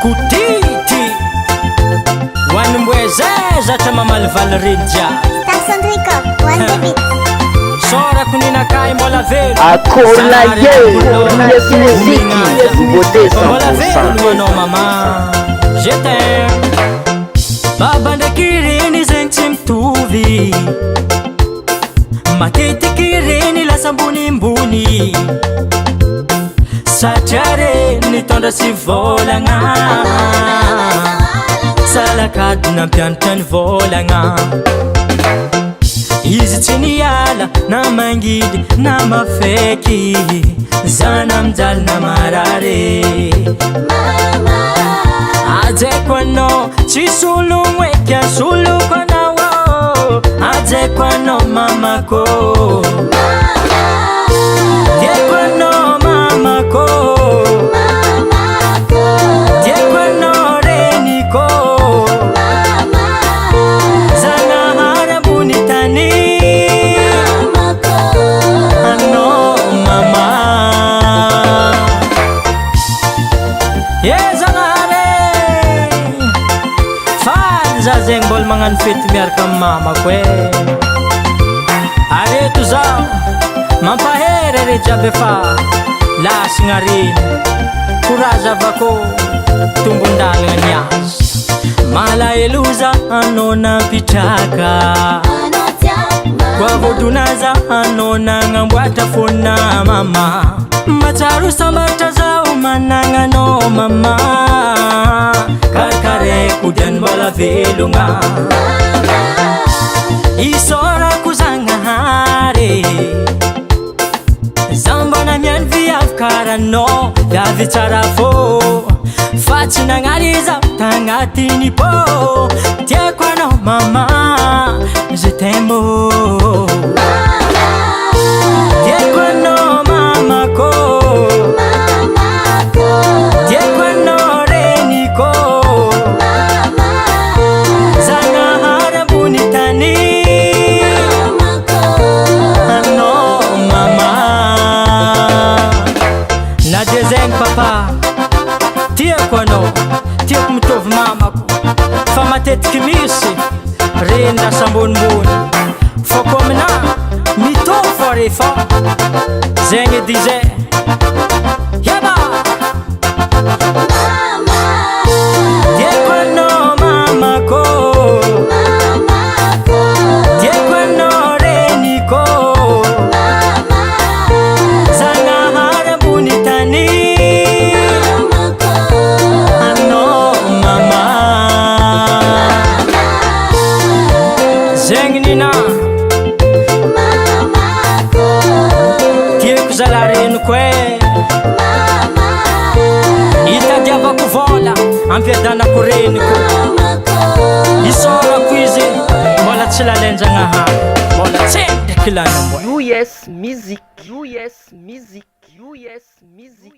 Kutiti wanmbwezeza chama malvalrinja Tasandrika one bit sora kunina kai mola velu akola ye yes muziki yes mola velu no mama je t'aime baba ndakirini zentim tuvi matete kirini la sambuni mbuni Sachare ni tonda si volanga Salakat na piantan volanga Izi chini yala na mangidi na mafeki Zana mdal na marare Aje kwano chisulu mwekya sulu kwa nawo Aje kwano mamako Ye kwano mamako Ye kwano reniko Zanga harabu nitani Ano mama Ye zanga hare Fanza zengbol mangan fit miar ka mama kwe Are tu zang Mampahere re jabefa Las ngarin Kuraza vako Tumbundal nganyas Mala eluza ano na pichaka Kwa vodunaza ano na ngambwata funa mama Mataru sambataza umananga no mama Karkare kudan wala velunga Isora kuzanga hare Zambana mian viav karano Yavi tarafo Fachi nangariza tangatini po Tia kwano mama Je t'aime Tia kwano mama ko Tia kwano reniko Zanga harabu nitani Ano mama Na dezeng papa Tia kwano Tia kumtov mama ko Famatet kimisi Rinda sambunbun Fokomna Mito farifa Zengi dize Yaba Tia kwano mama ko Tia kwano reniko Zanga harabu nitani Ano mama Zeng nina Tia kuzalarin kwe Ita diaba kuvola Ampiadana kureniko Isora kwizi Mola tsila lenza ngaha Mola tsende kila namwe US music US music US music